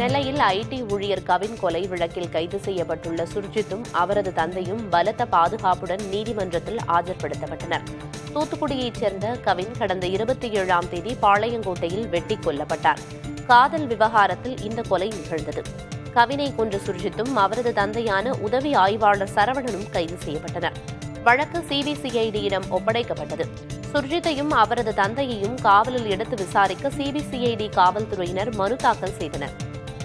நெல்லையில் ஐடி ஊழியர் கவின் கொலை வழக்கில் கைது செய்யப்பட்டுள்ள சுர்ஜித்தும் அவரது தந்தையும் பலத்த பாதுகாப்புடன் நீதிமன்றத்தில் ஆஜர்படுத்தப்பட்டனர். தூத்துக்குடியைச் சேர்ந்த கவின் கடந்த 27ஆம் தேதி பாளையங்கோட்டையில் வெட்டிக் கொல்லப்பட்டார். காதல் விவகாரத்தில் இந்த கொலை நிகழ்ந்தது. கவினை கொன்ற சுர்ஜித்தும் அவரது தந்தையான உதவி ஆய்வாளர் சரவணனும் கைது செய்யப்பட்டனர். வழக்கு சிபிசிஐடியிடம் ஒப்படைக்கப்பட்டது. சுர்ஜித்தையும் அவரது தந்தையையும் காவலில் எடுத்து விசாரிக்க சிபிசிஐடி காவல்துறையினர் மனு தாக்கல் செய்தனர்.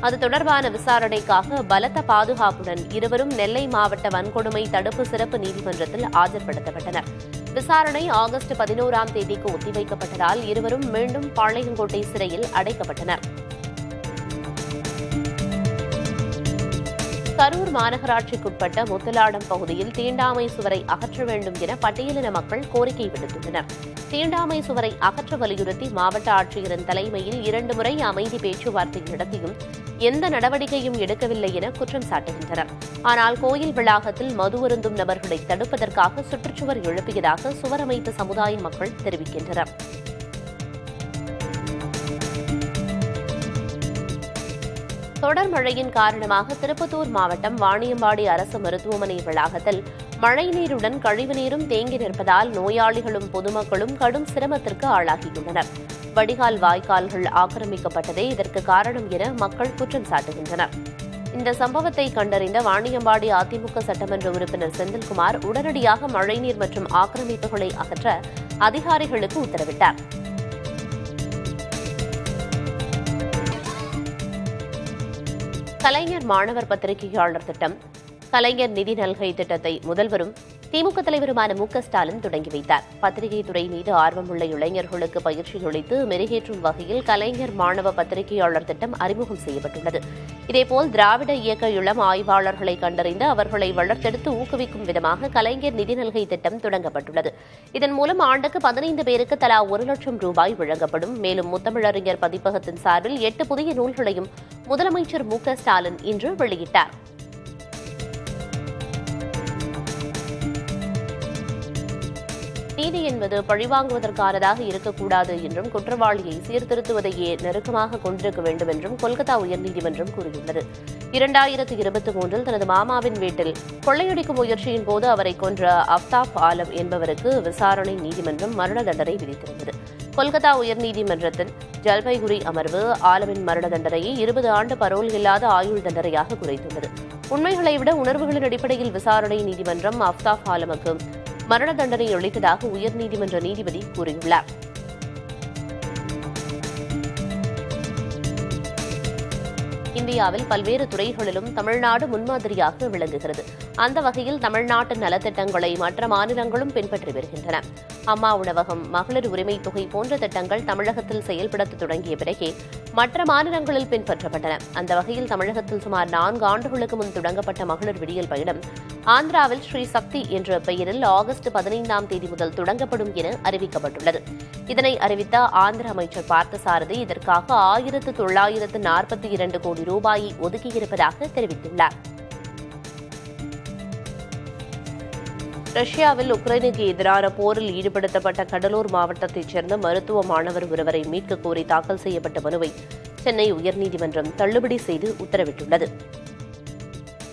அது தொடர்பான விசாரணைக்காக பலத்த பாதுகாப்புடன் இருவரும் நெல்லை மாவட்ட வன்கொடுமை தடுப்பு சிறப்பு நீதிமன்றத்தில் ஆஜர்படுத்தப்பட்டனர். விசாரணை ஆகஸ்ட் 11ஆம் தேதிக்கு ஒத்திவைக்கப்பட்டதால் இருவரும் மீண்டும் பாளையங்கோட்டை சிறையில் அடைக்கப்பட்டனர். கரூர் மாநகராட்சிக்குட்பட்ட முத்தலாடம் பகுதியில் தீண்டாமை சுவரை அகற்ற வேண்டும் என பட்டியலின மக்கள் கோரிக்கை விடுத்துள்ளனர். தீண்டாமை சுவரை அகற்ற வலியுறுத்தி மாவட்ட ஆட்சியரின் தலைமையில் 2 முறை அமைதி பேச்சுவார்த்தை நடத்தியும் எந்த நடவடிக்கையும் எடுக்கவில்லை என குற்றம் சாட்டுகின்றனர். ஆனால் கோயில் வளாகத்தில் மது அருந்தும் நபர்களை தடுப்பதற்காக சுற்றுச்சுவர் எழுப்பியதாக சுவர் அமைத்த சமுதாய மக்கள் தெரிவிக்கின்றனர். தொடர் மழையின் காரணமாக திருப்பத்தூர் மாவட்டம் வாணியம்பாடி அரசு மருத்துவமனை வளாகத்தில் மழைநீருடன் கழிவுநீரும் தேங்கி நிற்பதால் நோயாளிகளும் பொதுமக்களும் கடும் சிரமத்திற்கு ஆளாகியுள்ளனர். வடிகால் வாய்க்கால்கள் ஆக்கிரமிக்கப்பட்டதே இதற்கு காரணம் என மக்கள் குற்றம் சாட்டுகின்றனர். இந்த சம்பவத்தை கண்டறிந்த வாணியம்பாடி அதிமுக சட்டமன்ற உறுப்பினர் செந்தில்குமார் உடனடியாக மழைநீர் மற்றும் ஆக்கிரமிப்புகளை அகற்ற அதிகாரிகளுக்கு உத்தரவிட்டார். கலைஞர் மாணவர் பத்திரிகையாளர் திட்டம், கலைஞர் நிதி நல்கை திட்டத்தை முதல்வரும் திமுக தலைவருமான மு.க.ஸ்டாலின் தொடங்கி வைத்தார். பத்திரிகை துறை மீது ஆர்வமுள்ள இளைஞர்களுக்கு பயிற்சி அளித்து மெருகேற்றும் வகையில் கலைஞர் மாணவ பத்திரிகையாளர் திட்டம் அறிமுகம் செய்யப்பட்டுள்ளது. இதேபோல் திராவிட இயக்க இளம் ஆய்வாளர்களை கண்டறிந்து அவர்களை வளர்த்தெடுத்து ஊக்குவிக்கும் விதமாக கலைஞர் நிதி நல்கை திட்டம் தொடங்கப்பட்டுள்ளது. இதன் மூலம் ஆண்டுக்கு 15 பேருக்கு தலா 1 லட்சம் ரூபாய் வழங்கப்படும். மேலும் முத்தமிழறிஞர் பதிப்பகத்தின் சார்பில் 8 புதிய நூல்களையும் முதலமைச்சர் மு.க.ஸ்டாலின் இன்று வெளியிட்டார். நீதி என்பது பழிவாங்குவதற்கானதாக இருக்கக்கூடாது என்றும் குற்றவாளியை சீர்திருத்துவதையே நெருக்கமாக கொண்டிருக்க வேண்டும் என்றும் கொல்கத்தா உயர்நீதிமன்றம் கூறியுள்ளது. 2023 தனது மாமாவின் வீட்டில் கொள்ளையடிக்கும் முயற்சியின் போது அவரை கொன்ற அஃப்தாப் ஆலம் என்பவருக்கு விசாரணை நீதிமன்றம் மரண தண்டனை விதித்திருந்தது. கொல்கத்தா உயர்நீதிமன்றத்தின் ஜல்பைகுரி அமர்வு ஆலமின் மரண தண்டனையை 20 ஆண்டு பரோல் இல்லாத ஆயுள் தண்டனையாக குறைத்துள்ளது. உண்மைகளை விட உணர்வுகளின் அடிப்படையில் விசாரணை நீதிமன்றம் அஃப்தாப் ஆலமுக்கு மரண தண்டனை அளித்ததாக உயர்நீதிமன்ற நீதிபதி கூறியுள்ளார். இந்தியாவில் பல்வேறு துறைகளிலும் தமிழ்நாடு முன்மாதிரியாக விளங்குகிறது. அந்த வகையில் தமிழ்நாட்டு நலத்திட்டங்களை மற்ற மாநிலங்களும் பின்பற்றி வருகின்றன. அம்மா உணவகம், மகளிர் உரிமை தொகை போன்ற திட்டங்கள் தமிழகத்தில் செயல்படுத்த தொடங்கிய பிறகே மற்ற மாநிலங்களில் பின்பற்றப்பட்டன. அந்த வகையில் தமிழகத்தில் சுமார் 4 ஆண்டுகளுக்கு முன் தொடங்கப்பட்ட மகளிர் விடியல் பயணம் ஆந்திராவில் ஸ்ரீ சக்தி என்ற பெயரில் ஆகஸ்ட் 15ஆம் தேதி முதல் தொடங்கப்படும் என அறிவிக்கப்பட்டுள்ளது. இதனை அறிவித்த ஆந்திர அமைச்சர் பார்த்தசாரதி இதற்காக 1942 கோடி ரூபாயை ஒதுக்கியிருப்பதாக தெரிவித்துள்ளார். ரஷ்யாவில் உக்ரைனுக்கு எதிரான போரில் ஈடுபடுத்தப்பட்ட கடலூர் மாவட்டத்தைச் சேர்ந்த மருத்துவ மாணவர் ஒருவரை மீட்கக் கோரி தாக்கல் செய்யப்பட்ட மனுவை சென்னை உயர்நீதிமன்றம் தள்ளுபடி செய்து உத்தரவிட்டுள்ளது.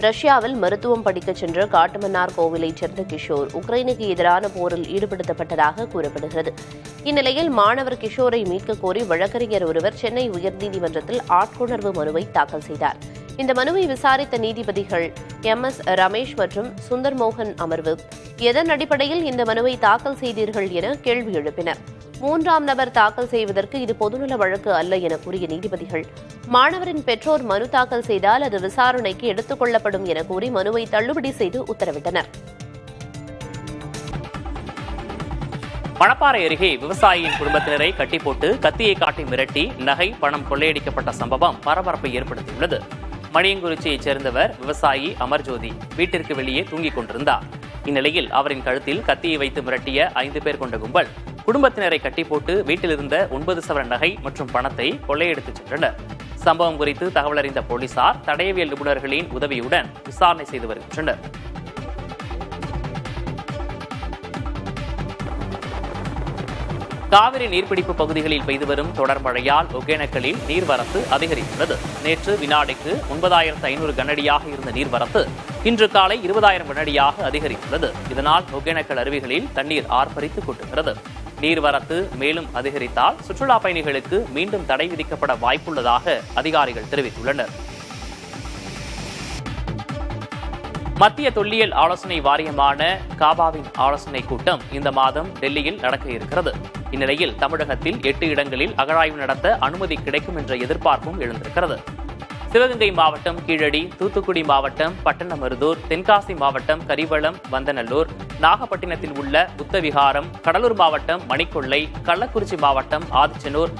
ரஷ்யாவில் மருத்துவம் படிக்கச் சென்ற காட்டுமன்னார் கோவிலைச் சேர்ந்த கிஷோர் உக்ரைனுக்கு எதிரான போரில் ஈடுபடுத்தப்பட்டதாக கூறப்படுகிறது. இந்நிலையில் மாணவர் கிஷோரை மீட்கக் கோரி வழக்கறிஞர் ஒருவர் சென்னை உயர்நீதிமன்றத்தில் ஆட்கொணர்வு மனுவை தாக்கல் செய்தார். இந்த மனுவை விசாரித்த நீதிபதிகள் MS ரமேஷ் மற்றும் சுந்தர் மோகன் அமர்வு எதன் அடிப்படையில் இந்த மனுவை தாக்கல் செய்தீர்கள் என கேள்வி எழுப்பினர். 3ஆம் நபர் தாக்கல் செய்வதற்கு இது பொதுநல வழக்கு அல்ல என கூறிய நீதிபதிகள் மாணவரின் பெற்றோர் மனு தாக்கல் செய்தால் அது விசாரணைக்கு எடுத்துக் கொள்ளப்படும் என கூறி மனுவை தள்ளுபடி செய்து உத்தரவிட்டனர். மணப்பாறை அருகே விவசாயியின் குடும்பத்தினரை கட்டி போட்டு கத்தியை காட்டி மிரட்டி நகை, பணம் கொள்ளையடிக்கப்பட்ட சம்பவம் பரபரப்பை ஏற்படுத்தியுள்ளது. மணியங்குறிச்சியைச் சேர்ந்தவர் விவசாயி அமர்ஜோதி வீட்டிற்கு வெளியே தூங்கிக் கொண்டிருந்தார். இந்நிலையில் அவரின் கழுத்தில் கத்தியை வைத்து மிரட்டிய 5 பேர் கொண்ட கும்பல் குடும்பத்தினரை கட்டி போட்டு வீட்டிலிருந்த 9 சவரன் நகை மற்றும் பணத்தை கொள்ளையடித்துச் சென்றனர். சம்பவம் குறித்து தகவல் அறிந்த போலீசார் தடயவியல் நிபுணர்களின் உதவியுடன் விசாரணை செய்து வருகின்றனர். காவிரி நீர்பிடிப்பு பகுதிகளில் பெய்து வரும் தொடர் மழையால் ஒகேனக்கலில் நீர்வரத்து அதிகரித்துள்ளது. நேற்று வினாடிக்கு 9,500 கனஅடியாக இருந்த நீர்வரத்து இன்று காலை 20,000 கனஅடியாக அதிகரித்துள்ளது. இதனால் ஒகேனக்கல் அருவிகளில் தண்ணீர் ஆர்ப்பரித்து கொட்டுகிறது. நீர்வரத்து மேலும் அதிகரித்தால் சுற்றுலா பயணிகளுக்கு மீண்டும் தடை விதிக்கப்பட வாய்ப்புள்ளதாக அதிகாரிகள் தெரிவித்துள்ளனர். மத்திய தொல்லியல் ஆலோசனை வாரியமான காபாவின் ஆலோசனை கூட்டம் இந்த மாதம் டெல்லியில் நடக்க இருக்கிறது. இந்நிலையில் தமிழகத்தில் 8 இடங்களில் அகழாய்வு நடத்த அனுமதி கிடைக்கும் என்ற எதிர்பார்ப்பும் எழுந்திருக்கிறது. சிவகங்கை மாவட்டம் கீழடி, தூத்துக்குடி மாவட்டம் பட்டணமருதூர், தென்காசி மாவட்டம் கரிவளம், வந்தநல்லூர், நாகப்பட்டினத்தில் உள்ள புத்தவிகாரம், கடலூர் மாவட்டம் மணிக்கொள்ளை, கள்ளக்குறிச்சி மாவட்டம் ஆதிச்சனூர்,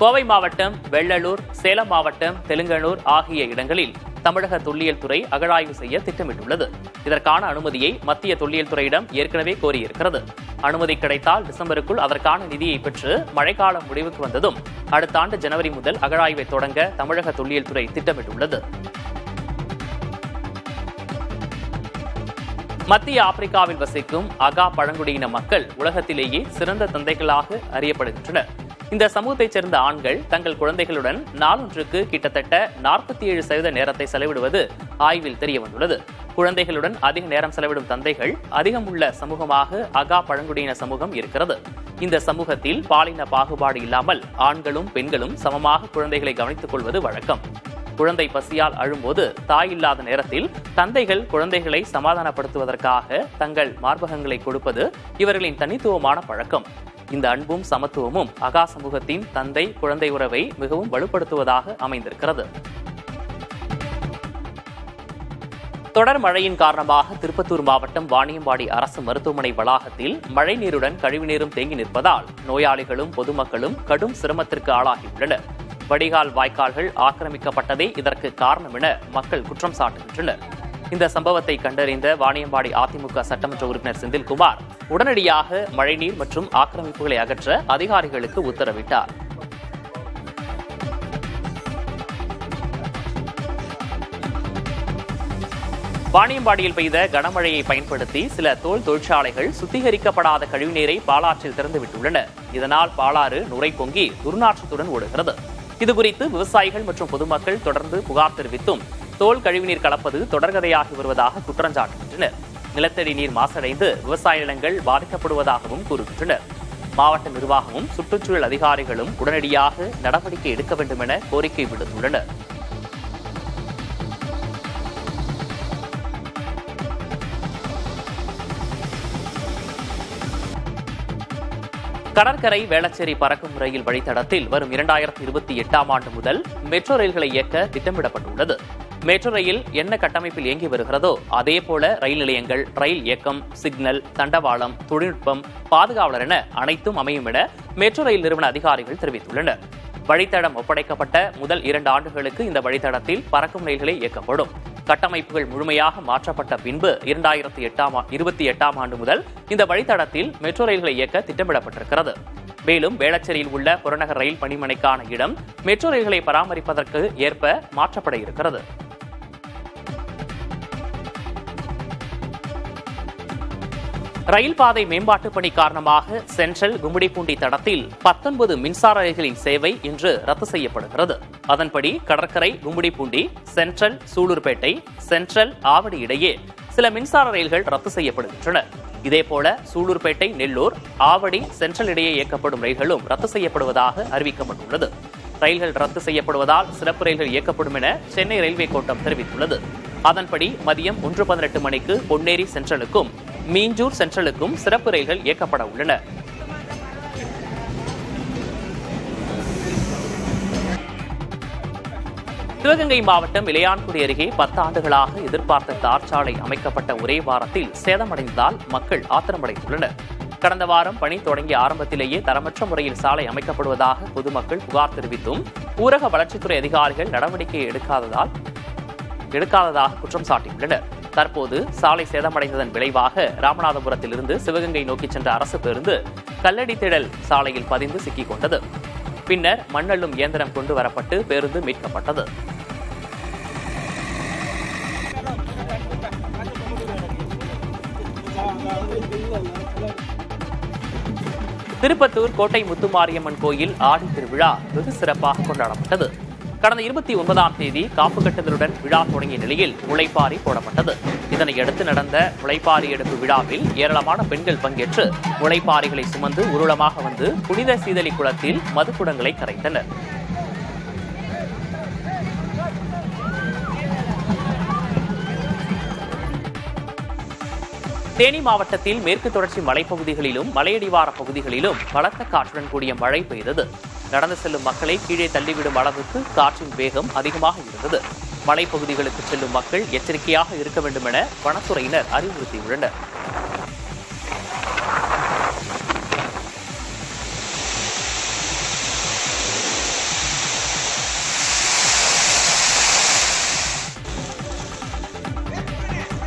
கோவை மாவட்டம் வெள்ளலூர், சேலம் மாவட்டம் தெலுங்கனூர் ஆகிய இடங்களில் தமிழக தொல்லியல் துறை அகழாய்வு செய்ய திட்டமிட்டுள்ளது. இதற்கான அனுமதியை மத்திய தொல்லியல் துறையிடம் ஏற்கனவே கோரியிருக்கிறது. அனுமதி கிடைத்தால் டிசம்பருக்குள் அதற்கான நிதியை பெற்று மழைக்காலம் முடிவுக்கு வந்ததும் அடுத்த ஆண்டு ஜனவரி முதல் அகழாய்வை தொடங்க தமிழக தொல்லியல் துறை திட்டமிட்டுள்ளது. மத்திய ஆப்பிரிக்காவில் வசிக்கும் அகா பழங்குடியின மக்கள் உலகத்திலேயே சிறந்த தந்தைகளாக அறியப்படுகின்றனர். இந்த சமூகத்தைச் சேர்ந்த ஆண்கள் தங்கள் குழந்தைகளுடன் நாளொன்றுக்கு கிட்டத்தட்ட 47% நேரத்தை செலவிடுவது ஆய்வில் தெரியவந்துள்ளது. குழந்தைகளுடன் அதிக நேரம் செலவிடும் தந்தைகள் அதிகம் உள்ள சமூகமாக அகா பழங்குடியின சமூகம் இருக்கிறது. இந்த சமூகத்தில் பாலின பாகுபாடு இல்லாமல் ஆண்களும் பெண்களும் சமமாக குழந்தைகளை கவனித்துக் கொள்வது வழக்கம். குழந்தை பசியால் அழும்போது தாய் இல்லாத நேரத்தில் தந்தைகள் குழந்தைகளை சமாதானப்படுத்துவதற்காக தங்கள் மார்பகங்களை கொடுப்பது இவர்களின் தனித்துவமான பழக்கம். இந்த அன்பும் சமத்துவமும் அகா சமூகத்தின் தந்தை குழந்தை உறவை மிகவும் வலுப்படுத்துவதாக அமைந்திருக்கிறது. தொடர் மழையின் காரணமாக திருப்பத்தூர் மாவட்டம் வாணியம்பாடி அரசு மருத்துவமனை வளாகத்தில் மழைநீருடன் கழிவுநீரும் தேங்கி நிற்பதால் நோயாளிகளும் பொதுமக்களும் கடும் சிரமத்திற்கு ஆளாகியுள்ளனர். வடிகால் வாய்க்கால்கள் ஆக்கிரமிக்கப்பட்டதே இதற்கு காரணம் என மக்கள் குற்றம் சாட்டுகின்றனர். இந்த சம்பவத்தை கண்டறிந்த வாணியம்பாடி அதிமுக சட்டமன்ற உறுப்பினர் செந்தில்குமார் உடனடியாக மழைநீர் மற்றும் ஆக்கிரமிப்புகளை அகற்ற அதிகாரிகளுக்கு உத்தரவிட்டார். வாணியம்பாடியில் பெய்த கனமழையை பயன்படுத்தி சில தோல் தொழிற்சாலைகள் சுத்திகரிக்கப்படாத கழிவுநீரை பாலாற்றில் திறந்துவிட்டுள்ளன. இதனால் பாலாறு நுரை பொங்கி துர்நாற்றத்துடன் ஓடுகிறது. இதுகுறித்து விவசாயிகள் மற்றும் பொதுமக்கள் தொடர்ந்து புகார் தெரிவித்தும் தோல் கழிவுநீர் கலப்பது தொடர்கதையாகி வருவதாக குற்றஞ்சாட்டுகின்றனர். நிலத்தடி நீர் மாசடைந்து விவசாய நிலங்கள் பாதிக்கப்படுவதாகவும் கூறுகின்றனர். மாவட்ட நிர்வாகமும் சுற்றுச்சூழல் அதிகாரிகளும் உடனடியாக நடவடிக்கை எடுக்க வேண்டும் என கோரிக்கை விடுத்துள்ளனர். கடற்கரை வேளச்சேரி பறக்கும் ரயில் வழித்தடத்தில் வரும் 2028ஆம் ஆண்டு முதல் மெட்ரோ ரயில்களை இயக்க திட்டமிடப்பட்டுள்ளது. மெட்ரோ ரயில் என்ன கட்டமைப்பில் இயங்கி வருகிறதோ அதேபோல ரயில் நிலையங்கள், ரயில் இயக்கம், சிக்னல், தண்டவாளம், தொழில்நுட்பம், பாதுகாவலர் என அனைத்தும் அமையும் என மெட்ரோ ரயில் நிறுவன அதிகாரிகள் தெரிவித்துள்ளனர். வழித்தடம் ஒப்படைக்கப்பட்ட முதல் 2 ஆண்டுகளுக்கு இந்த வழித்தடத்தில் பறக்கும் ரயில்களை இயக்கப்படும். கட்டமைப்புகள் முழுமையாக மாற்றப்பட்ட பின்பு 2028ஆம் ஆண்டு முதல் இந்த வழித்தடத்தில் மெட்ரோ ரயில்களை இயக்க திட்டமிடப்பட்டிருக்கிறது. மேலும் வேளச்சேரியில் உள்ள புறநகர் ரயில் பணிமனைக்கான இடம் மெட்ரோ ரயில்களை பராமரிப்பதற்கு ஏற்ப மாற்றப்பட இருக்கிறது. ரயில் பாதை மேம்பாட்டு பணி காரணமாக சென்ட்ரல் கும்மிடிப்பூண்டி தடத்தில் 19 மின்சார ரயில்களின் சேவை இன்று ரத்து செய்யப்படுகிறது. அதன்படி கடற்கரை கும்மிடிப்பூண்டி, சென்ட்ரல் சூலூர்பேட்டை, சென்ட்ரல் ஆவடி இடையே சில மின்சார ரயில்கள் ரத்து செய்யப்படுகின்றன. இதேபோல சூலூர்பேட்டை, நெல்லூர், ஆவடி, சென்ட்ரல் இடையே இயக்கப்படும் ரயில்களும் ரத்து செய்யப்படுவதாக அறிவிக்கப்பட்டுள்ளது. ரயில்கள் ரத்து செய்யப்படுவதால் சிறப்பு ரயில்கள் இயக்கப்படும் என சென்னை ரயில்வே கோட்டம் தெரிவித்துள்ளது. அதன்படி மதியம் 1:18 மணிக்கு பொன்னேரி சென்ட்ரலுக்கும் மீஞ்சூர் சென்ட்ரலுக்கும் சிறப்பு ரயில்கள் இயக்கப்பட உள்ளன. சிவகங்கை மாவட்டம் இளையான்குடி அருகே 10 ஆண்டுகளாக எதிர்பார்த்த தார்ச்சாலை அமைக்கப்பட்ட ஒரே வாரத்தில் சேதமடைந்ததால் மக்கள் ஆத்திரமடைந்துள்ளனர். கடந்த வாரம் பணி தொடங்கிய ஆரம்பத்திலேயே தரமற்ற முறையில் சாலை அமைக்கப்படுவதாக பொதுமக்கள் புகார் தெரிவித்தும் ஊரக வளர்ச்சித்துறை அதிகாரிகள் நடவடிக்கை எடுக்காததாக குற்றம் சாட்டியுள்ளனர். தற்போது சாலை சேதமடைந்ததன் விளைவாக ராமநாதபுரத்திலிருந்து சிவகங்கை நோக்கி சென்ற அரசு பேருந்து கல்லடி திடல் சாலையில் பதிந்து சிக்கிக் கொண்டது. பின்னர் மண்ணள்ளும் இயந்திரம் கொண்டு வரப்பட்டு பேருந்து மீட்கப்பட்டது. திருப்பத்தூர் கோட்டை முத்துமாரியம்மன் கோயில் ஆடி திருவிழா வெகு சிறப்பாக கொண்டாடப்பட்டது. கடந்த 29ஆம் தேதி காப்பு கட்டுதலுடன் விழா தொடங்கிய நிலையில் முளைப்பாரி போடப்பட்டது. இதனையடுத்து நடந்த முளைப்பாரி எடுப்பு விழாவில் ஏராளமான பெண்கள் பங்கேற்று முளைப்பாரிகளை சுமந்து ஊர்வலமாக வந்து புனித சீதலி குளத்தில் மதுக்குடங்களை கரைத்தனர். தேனி மாவட்டத்தில் மேற்கு தொடர்ச்சி மலைப்பகுதிகளிலும் மலையடிவார பகுதிகளிலும் பலத்த காற்றுடன் கூடிய மழை பெய்தது. நடந்து செல்லும் மக்களை கீழே தள்ளிவிடும் அளவுக்கு காற்றின் வேகம் அதிகமாக இருந்தது. மலைப்பகுதிகளுக்கு செல்லும் மக்கள் எச்சரிக்கையாக இருக்க வேண்டும் என வனத்துறையினர் அறிவுறுத்தியுள்ளனர்.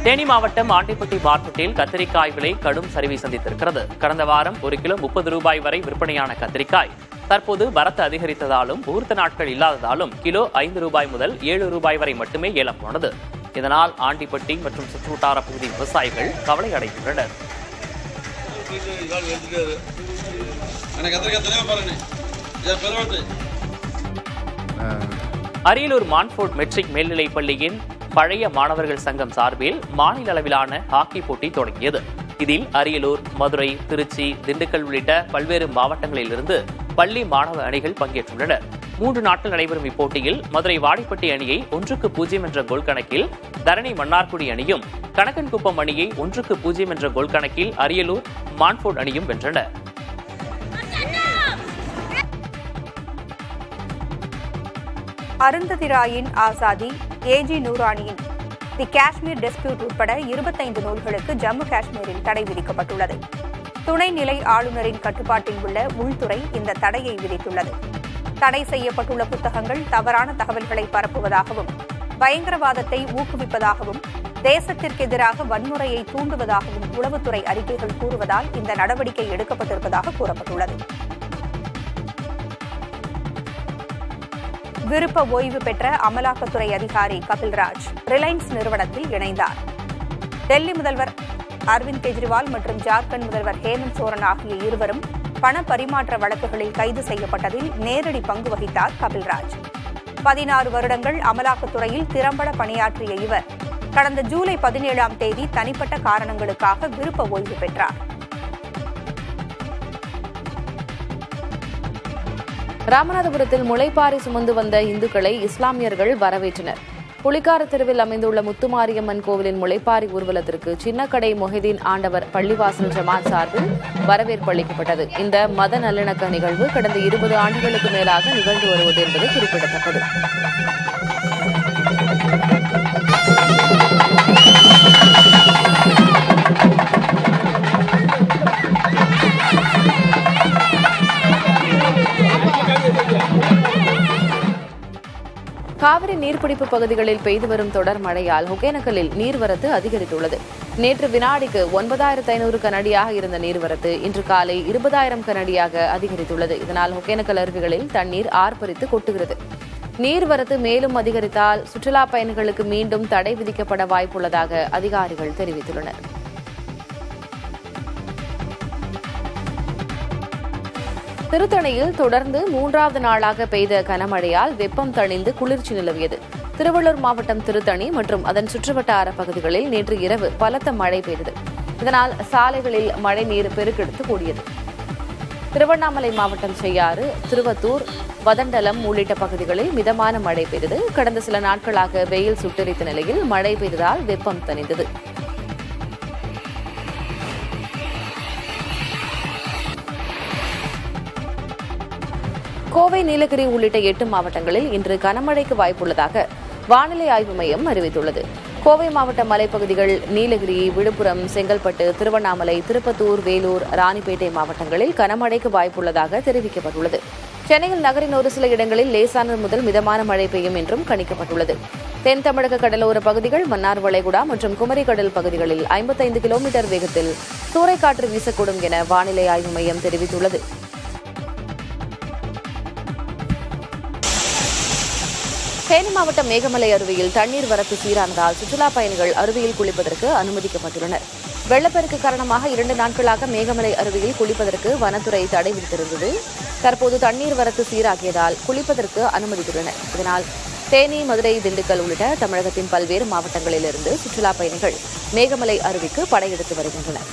தேனி மாவட்டம் ஆண்டிப்பட்டி மார்க்கெட்டில் கத்திரிக்காய் விலை கடும் சரிவை சந்தித்திருக்கிறது. கடந்த வாரம் 1 கிலோ 30 ரூபாய் வரை விற்பனையான கத்திரிக்காய் தற்போது வரத்து அதிகரித்ததாலும் முகூர்த்த நாட்கள் இல்லாததாலும் கிலோ 5 ரூபாய் முதல் 7 ரூபாய் வரை மட்டுமே ஏலம் போனது. இதனால் ஆண்டிப்பட்டி மற்றும் சுற்றுவட்டார பகுதி விவசாயிகள் கவலை அடைந்துள்ளனர். அரியலூர் மான்ஃபோர்ட் மெட்ரிக் மேல்நிலைப் பள்ளியின் பழைய மாணவர்கள் சங்கம் சார்பில் மாநில அளவிலான ஹாக்கி போட்டி தொடங்கியது. இதில் அரியலூர், மதுரை, திருச்சி, திண்டுக்கல் உள்ளிட்ட பல்வேறு மாவட்டங்களிலிருந்து பள்ளி மாணவ அணிகள் பங்கேற்றுள்ளனர். 3 நாட்கள் நடைபெறும் இப்போட்டியில் மதுரை வாடிப்பட்டி அணியை 1-0 என்ற கோல் கணக்கில், தரணி மன்னார்குடி அணியும் கணக்கன்குப்பம் அணியை 1-0 என்ற கோல் கணக்கில் அரியலூர் மான்ஃபோர்ட் அணியும் வென்றன. அருந்ததி ராயின் ஆசாதி, ஏஜி நூரானியின் தி காஷ்மீர் டிஸ்பியூட் உட்பட 25 நூல்களுக்கு ஜம்மு காஷ்மீரில் தடை விதிக்கப்பட்டுள்ளது. துணைநிலை ஆளுநரின் கட்டுப்பாட்டில் உள்ள உள்துறை இந்த தடையை விதித்துள்ளது. தடை செய்யப்பட்டுள்ள புத்தகங்கள் தவறான தகவல்களை பரப்புவதாகவும், பயங்கரவாதத்தை ஊக்குவிப்பதாகவும், தேசத்திற்கு எதிராக வன்முறையை தூண்டுவதாகவும் உளவுத்துறை அறிக்கைகள் கூறுவதால் இந்த நடவடிக்கை எடுக்கப்பட்டிருப்பதாக கூறப்பட்டுள்ளது. விருப்ப ஓய்வு பெற்ற அமலாக்கத்துறை அதிகாரி கபில்ராஜ் ரிலையன்ஸ் நிறுவனத்தில் இணைந்தார். டெல்லி முதல்வர் அரவிந்த் கெஜ்ரிவால் மற்றும் ஜார்க்கண்ட் முதல்வர் ஹேமந்த் சோரன் ஆகிய இருவரும் பண பரிமாற்ற வழக்குகளில் கைது செய்யப்பட்டதில் நேரடி பங்கு வகித்தார் கபில்ராஜ். 16 வருடங்கள் அமலாக்கத்துறையில் திறம்பட பணியாற்றிய இவர் கடந்த ஜூலை 17ஆம் தேதி தனிப்பட்ட காரணங்களுக்காக விருப்ப ஓய்வு பெற்றார். ராமநாதபுரத்தில் முளைப்பாரி சுமந்து வந்த இந்துக்களை இஸ்லாமியர்கள் வரவேற்றனர். புலிக்கார தெருவில் அமைந்துள்ள முத்துமாரியம்மன் கோவிலின் முளைப்பாரி ஊர்வலத்திற்கு சின்னக்கடை மொஹிதீன் ஆண்டவர் பள்ளிவாசல் ஜமாத் சார்பில் வரவேற்பு அளிக்கப்பட்டது. இந்த மத நல்லிணக்க நிகழ்வு கடந்த 20 ஆண்டுகளுக்கு மேலாக நிகழ்ந்து வருவது என்பது குறிப்பிடத்தக்கது. காவிரி நீர்பிடிப்பு பகுதிகளில் பெய்து வரும் தொடர் மழையால் ஒகேனக்கலில் நீர்வரத்து அதிகரித்துள்ளது. நேற்று வினாடிக்கு 9500 கனஅடியாக இருந்த நீர்வரத்து இன்று காலை 20000 கனஅடியாக அதிகரித்துள்ளது. இதனால் ஒகேனக்கல் அருவிகளில் தண்ணீர் ஆர்ப்பரித்து கொட்டுகிறது. நீர்வரத்து மேலும் அதிகரித்தால் சுற்றுலா பயணிகளுக்கு மீண்டும் தடை விதிக்கப்பட வாய்ப்புள்ளதாக அதிகாரிகள் தெரிவித்துள்ளனர். திருத்தணியில் தொடர்ந்து 3வது நாளாக பெய்த கனமழையால் வெப்பம் தணிந்து குளிர்ச்சி நிலவியது. திருவள்ளூர் மாவட்டம் திருத்தணி மற்றும் அதன் சுற்றுவட்டார பகுதிகளில் நேற்று இரவு பலத்த மழை பெய்தது. இதனால் சாலைகளில் மழைநீர் பெருக்கெடுத்து கூடியது. திருவண்ணாமலை மாவட்டம் செய்யாறு, திருவத்தூர், வதண்டலம் உள்ளிட்ட பகுதிகளில் மிதமான மழை பெய்தது. கடந்த சில நாட்களாக வெயில் சுட்டெரித்த நிலையில் மழை பெய்ததால் வெப்பம் தணிந்தது. கோவை, நீலகிரி உள்ளிட்ட 8 மாவட்டங்களில் இன்று கனமழைக்கு வாய்ப்புள்ளதாக வானிலை ஆய்வு மையம் அறிவித்துள்ளது. கோவை மாவட்ட மலைப்பகுதிகள், நீலகிரி, விழுப்புரம், செங்கல்பட்டு, திருவண்ணாமலை, திருப்பத்தூர், வேலூர், ராணிப்பேட்டை மாவட்டங்களில் கனமழைக்கு வாய்ப்புள்ளதாக தெரிவிக்கப்பட்டுள்ளது. சென்னையில் நகரின் ஒரு சில இடங்களில் லேசானது முதல் மிதமான மழை பெய்யும் என்றும் கணிக்கப்பட்டுள்ளது. தென் தமிழக கடலோர பகுதிகள், மன்னார் வளைகுடா மற்றும் குமரி கடல் பகுதிகளில் 55 கிலோமீட்டர் வேகத்தில் சூறைக்காற்று வீசக்கூடும் என வானிலை ஆய்வு மையம் தெரிவித்துள்ளது. தேனி மாவட்டம் மேகமலை அருவியில் தண்ணீர் வரத்து சீரானதால் சுற்றுலாப் பயணிகள் அருவியில் குளிப்பதற்கு அனுமதிக்கப்பட்டுள்ளனர். வெள்ளப்பெருக்கு காரணமாக 2 நாட்களாக மேகமலை அருவியில் குளிப்பதற்கு வனத்துறை தடை விதித்திருந்தது. தற்போது தண்ணீர் வரத்து சீராகியதால் குளிப்பதற்கு அனுமதித்துள்ளனர். இதனால் தேனி, மதுரை, திண்டுக்கல் உள்ளிட்ட தமிழகத்தின் பல்வேறு மாவட்டங்களிலிருந்து சுற்றுலாப் பயணிகள் மேகமலை அருவிக்கு படையெடுத்து வருகின்றனர்.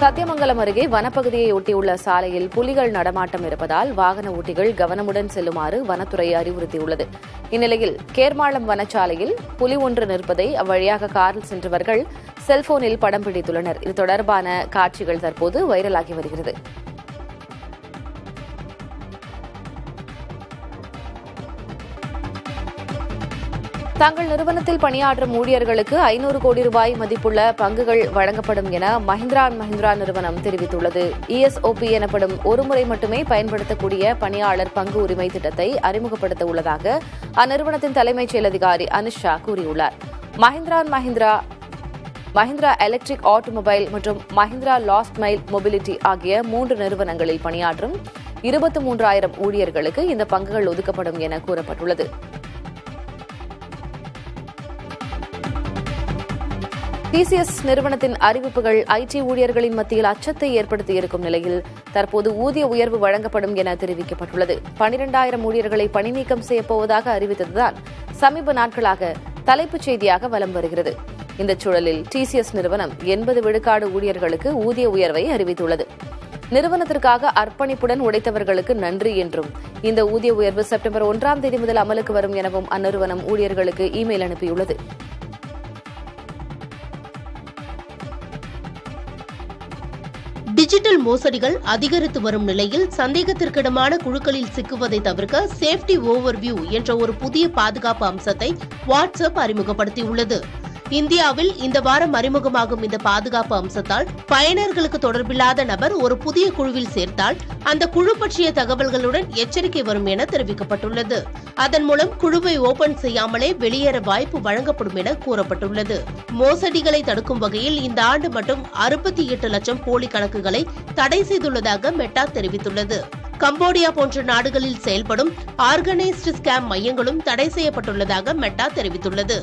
சத்தியமங்கலம் அருகே வனப்பகுதியை ஒட்டியுள்ள சாலையில் புலிகள் நடமாட்டம் இருப்பதால் வாகன ஓட்டிகள் கவனமுடன் செல்லுமாறு வனத்துறை அறிவுறுத்தியுள்ளது. இந்நிலையில் கேர்மாளம் வனச்சாலையில் புலி ஒன்று நிற்பதை அவ்வழியாக காரில் சென்றவர்கள் செல்போனில் படம் பிடித்துள்ளனர். இது தொடர்பான காட்சிகள் தற்போது வைரலாகி வருகிறது. தங்கள் நிறுவனத்தில் பணியாற்றும் ஊழியர்களுக்கு 500 கோடி ரூபாய் மதிப்புள்ள பங்குகள் வழங்கப்படும் என மஹிந்திரா அண்ட் மஹிந்திரா நிறுவனம் தெரிவித்துள்ளது. ESOP எனப்படும் ஒருமுறை மட்டுமே பயன்படுத்தக்கூடிய பணியாளர் பங்கு உரிமை திட்டத்தை அறிமுகப்படுத்த உள்ளதாக அந்நிறுவனத்தின் தலைமைச் செயல் அதிகாரி அனிஷ் ஷா கூறியுள்ளார். Mahindra and Mahindra electric automobile மற்றும் மஹிந்திரா லாஸ்ட் மைல் மொபிலிட்டி ஆகிய 3 நிறுவனங்களில் பணியாற்றும் 23,000 ஊழியர்களுக்கு இந்த பங்குகள் ஒதுக்கப்படும் என கூறப்பட்டுள்ளது. TCS நிறுவனத்தின் அறிவிப்புகள் IT ஊழியர்களின் மத்தியில் அச்சத்தை ஏற்படுத்தியிருக்கும் நிலையில் தற்போது ஊதிய உயர்வு வழங்கப்படும் என தெரிவிக்கப்பட்டுள்ளது. 12,000 ஊழியர்களை பணிநீக்கம் செய்யப்போவதாக அறிவித்ததுதான் சமீப நாட்களாக தலைப்புச் செய்தியாக வலம் வருகிறது. இந்த சூழலில் TCS நிறுவனம் 80 விழுக்காடு ஊழியர்களுக்கு ஊதிய உயர்வை அறிவித்துள்ளது. நிறுவனத்திற்காக அர்ப்பணிப்புடன் உழைத்தவர்களுக்கு நன்றி என்றும் இந்த ஊதிய உயர்வு செப்டம்பர் 1ஆம் தேதி முதல் அமலுக்கு வரும் எனவும் அந்நிறுவனம் ஊழியர்களுக்கு இமெயில் அனுப்பியுள்ளது. டிஜிட்டல் மோசடிகள் அதிகரித்து வரும் நிலையில் சந்தேகத்திற்கிடமான குழுக்களில் சிக்குவதை தவிர்க்க சேஃப்டி ஓவர்வியூ என்ற ஒரு புதிய பாதுகாப்பு அம்சத்தை வாட்ஸ்அப் அறிமுகப்படுத்தியுள்ளது. இந்தியாவில் இந்த வாரம் அறிமுகமாகும் இந்த பாதுகாப்பு அம்சத்தால் பயனர்களுக்கு தொடர்பில்லாத நபர் ஒரு புதிய குழுவில் சேர்த்தால் அந்த குழு பற்றிய தகவல்களுடன் எச்சரிக்கை வரும் என தெரிவிக்கப்பட்டுள்ளது. அதன் மூலம் குழுவை ஓபன் செய்யாமலே வெளியேற வாய்ப்பு வழங்கப்படும் என கூறப்பட்டுள்ளது. மோசடிகளை தடுக்கும் வகையில் இந்த ஆண்டு மட்டும் 68 லட்சம் போலி கணக்குகளை தடை செய்துள்ளதாக மெட்டா தெரிவித்துள்ளது. கம்போடியா போன்ற நாடுகளில் செயல்படும் ஆர்கனைஸ்டு ஸ்கேம் மையங்களும் தடை செய்யப்பட்டுள்ளதாக மெட்டா தெரிவித்துள்ளது.